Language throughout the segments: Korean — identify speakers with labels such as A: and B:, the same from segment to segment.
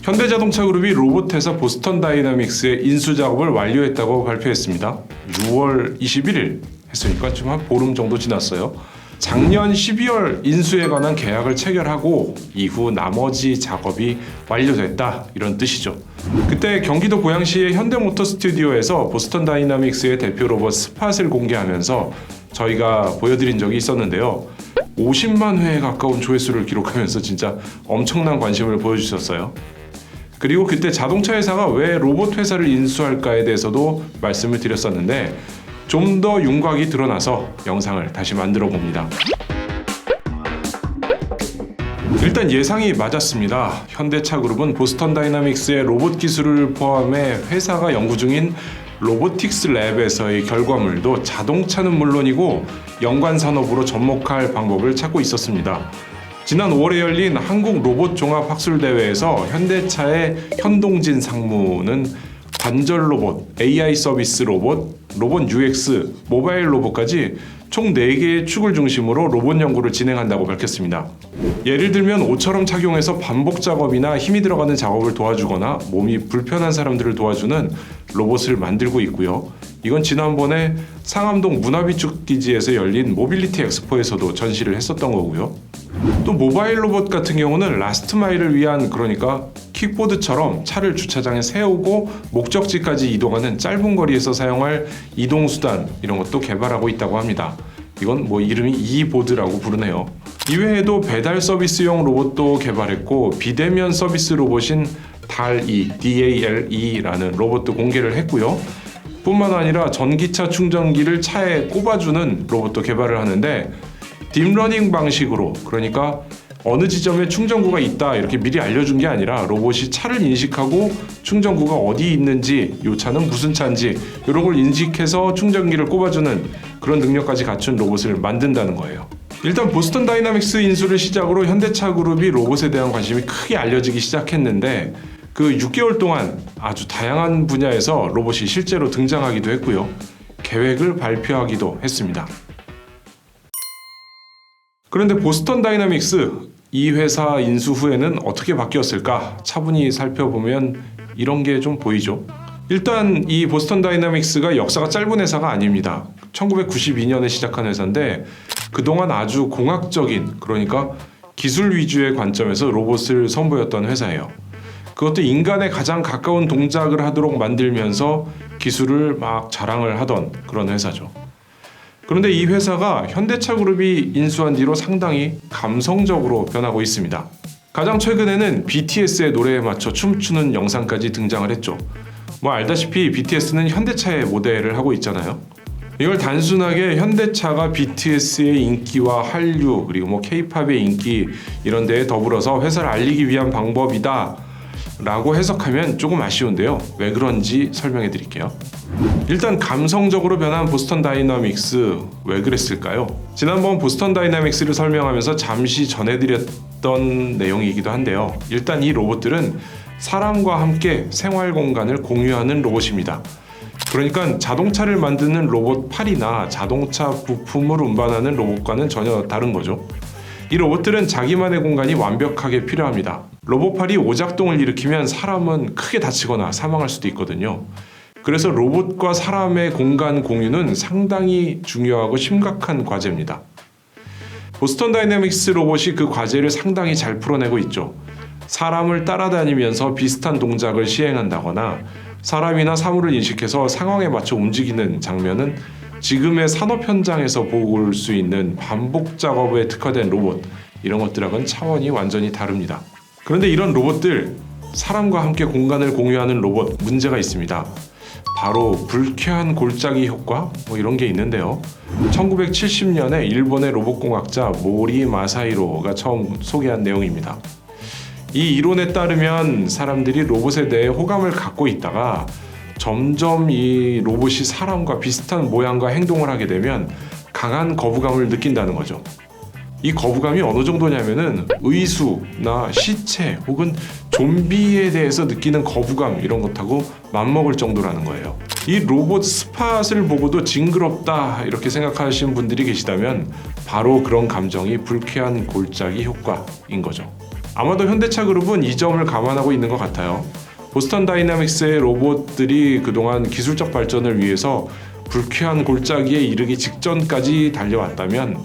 A: 현대자동차 그룹이 로봇 회사 보스턴 다이나믹스의 인수 작업을 완료했다고 발표했습니다. 6월 21일 했으니까 지금 한 보름 정도 지났어요. 작년 12월 인수에 관한 계약을 체결하고 이후 나머지 작업이 완료됐다, 이런 뜻이죠. 그때 경기도 고양시의 현대모터 스튜디오에서 보스턴 다이나믹스의 대표 로봇 스팟을 공개하면서 저희가 보여드린 적이 있었는데요. 50만 회에 가까운 조회수를 기록하면서 진짜 엄청난 관심을 보여주셨어요. 그리고 그때 자동차 회사가 왜 로봇 회사를 인수할까에 대해서도 말씀을 드렸었는데 좀 더 윤곽이 드러나서 영상을 다시 만들어 봅니다. 일단 예상이 맞았습니다. 현대차 그룹은 보스턴 다이나믹스의 로봇 기술을 포함해 회사가 연구 중인 로보틱스 랩에서의 결과물도 자동차는 물론이고 연관 산업으로 접목할 방법을 찾고 있었습니다. 지난 5월에 열린 한국 로봇 종합 학술 대회에서 현대차의 현동진 상무는 관절 로봇, AI 서비스 로봇, 로봇 UX, 모바일 로봇까지 총 4개의 축을 중심으로 로봇 연구를 진행한다고 밝혔습니다. 예를 들면 옷처럼 착용해서 반복 작업이나 힘이 들어가는 작업을 도와주거나 몸이 불편한 사람들을 도와주는 로봇을 만들고 있고요. 이건 지난번에 상암동 문화비축 기지에서 열린 모빌리티 엑스포에서도 전시를 했었던 거고요. 또 모바일 로봇 같은 경우는 라스트 마일을 위한, 그러니까 킥보드처럼 차를 주차장에 세우고 목적지까지 이동하는 짧은 거리에서 사용할 이동수단, 이런 것도 개발하고 있다고 합니다. 이건 이름이 이보드라고 부르네요. 이외에도 배달 서비스용 로봇도 개발했고 비대면 서비스 로봇인 DALE, DALE라는 로봇도 공개를 했고요. 뿐만 아니라 전기차 충전기를 차에 꼽아주는 로봇도 개발을 하는데 딥러닝 방식으로, 그러니까 어느 지점에 충전구가 있다 이렇게 미리 알려준 게 아니라 로봇이 차를 인식하고 충전구가 어디 있는지, 이 차는 무슨 차인지 이런 걸 인식해서 충전기를 꼽아주는 그런 능력까지 갖춘 로봇을 만든다는 거예요. 일단 보스턴 다이나믹스 인수를 시작으로 현대차 그룹이 로봇에 대한 관심이 크게 알려지기 시작했는데 그 6개월 동안 아주 다양한 분야에서 로봇이 실제로 등장하기도 했고요. 계획을 발표하기도 했습니다. 그런데 보스턴 다이나믹스, 이 회사 인수 후에는 어떻게 바뀌었을까? 차분히 살펴보면 이런 게 좀 보이죠. 일단 이 보스턴 다이나믹스가 역사가 짧은 회사가 아닙니다. 1992년에 시작한 회사인데 그동안 아주 공학적인, 그러니까 기술 위주의 관점에서 로봇을 선보였던 회사예요. 그것도 인간에 가장 가까운 동작을 하도록 만들면서 기술을 막 자랑을 하던 그런 회사죠. 그런데 이 회사가 현대차 그룹이 인수한 뒤로 상당히 감성적으로 변하고 있습니다. 가장 최근에는 BTS의 노래에 맞춰 춤추는 영상까지 등장을 했죠. 알다시피 BTS는 현대차의 모델을 하고 있잖아요. 이걸 단순하게 현대차가 BTS의 인기와 한류 그리고 K-팝의 인기 이런 데에 더불어서 회사를 알리기 위한 방법이다 라고 해석하면 조금 아쉬운데요. 왜 그런지 설명해 드릴게요. 일단 감성적으로 변한 보스턴 다이나믹스, 왜 그랬을까요? 지난번 보스턴 다이나믹스를 설명하면서 잠시 전해드렸던 내용이기도 한데요. 일단 이 로봇들은 사람과 함께 생활 공간을 공유하는 로봇입니다. 그러니까 자동차를 만드는 로봇 팔이나 자동차 부품을 운반하는 로봇과는 전혀 다른 거죠. 이 로봇들은 자기만의 공간이 완벽하게 필요합니다. 로봇팔이 오작동을 일으키면 사람은 크게 다치거나 사망할 수도 있거든요. 그래서 로봇과 사람의 공간 공유는 상당히 중요하고 심각한 과제입니다. 보스턴 다이내믹스 로봇이 그 과제를 상당히 잘 풀어내고 있죠. 사람을 따라다니면서 비슷한 동작을 시행한다거나 사람이나 사물을 인식해서 상황에 맞춰 움직이는 장면은 지금의 산업 현장에서 볼 수 있는 반복 작업에 특화된 로봇, 이런 것들하고는 차원이 완전히 다릅니다. 그런데 이런 로봇들, 사람과 함께 공간을 공유하는 로봇, 문제가 있습니다. 바로 불쾌한 골짜기 효과 이런 게 있는데요. 1970년에 일본의 로봇공학자 모리 마사히로가 처음 소개한 내용입니다. 이 이론에 따르면 사람들이 로봇에 대해 호감을 갖고 있다가 점점 이 로봇이 사람과 비슷한 모양과 행동을 하게 되면 강한 거부감을 느낀다는 거죠. 이 거부감이 어느 정도냐면은 의수나 시체 혹은 좀비에 대해서 느끼는 거부감 이런 것하고 맞먹을 정도라는 거예요. 이 로봇 스팟을 보고도 징그럽다 이렇게 생각하시는 분들이 계시다면 바로 그런 감정이 불쾌한 골짜기 효과인 거죠. 아마도 현대차 그룹은 이 점을 감안하고 있는 것 같아요. 보스턴 다이나믹스의 로봇들이 그동안 기술적 발전을 위해서 불쾌한 골짜기에 이르기 직전까지 달려왔다면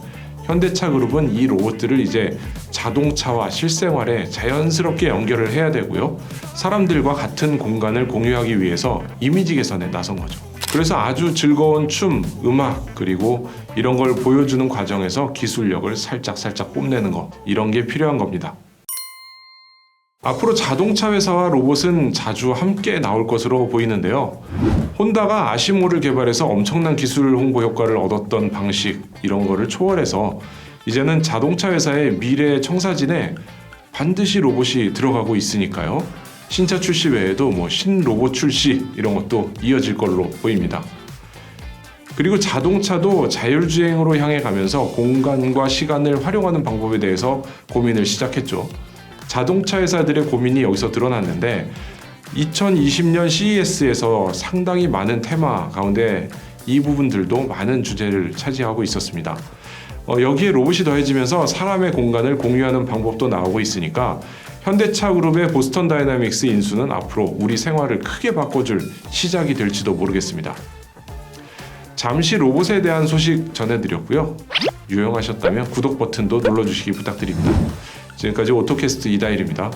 A: 현대차 그룹은 이 로봇들을 이제 자동차와 실생활에 자연스럽게 연결을 해야 되고요. 사람들과 같은 공간을 공유하기 위해서 이미지 개선에 나선 거죠. 그래서 아주 즐거운 춤, 음악, 그리고 이런 걸 보여주는 과정에서 기술력을 살짝 뽐내는 거, 이런 게 필요한 겁니다. 앞으로 자동차 회사와 로봇은 자주 함께 나올 것으로 보이는데요. 혼다가 아시모를 개발해서 엄청난 기술 홍보 효과를 얻었던 방식, 이런 거를 초월해서 이제는 자동차 회사의 미래 청사진에 반드시 로봇이 들어가고 있으니까요. 신차 출시 외에도 신로봇 출시 이런 것도 이어질 걸로 보입니다. 그리고 자동차도 자율주행으로 향해 가면서 공간과 시간을 활용하는 방법에 대해서 고민을 시작했죠. 자동차 회사들의 고민이 여기서 드러났는데 2020년 CES에서 상당히 많은 테마 가운데 이 부분들도 많은 주제를 차지하고 있었습니다. 여기에 로봇이 더해지면서 사람의 공간을 공유하는 방법도 나오고 있으니까 현대차 그룹의 보스턴 다이나믹스 인수는 앞으로 우리 생활을 크게 바꿔줄 시작이 될지도 모르겠습니다. 잠시 로봇에 대한 소식 전해드렸고요. 유용하셨다면 구독 버튼도 눌러주시기 부탁드립니다. 지금까지 오토캐스트 이다일입니다.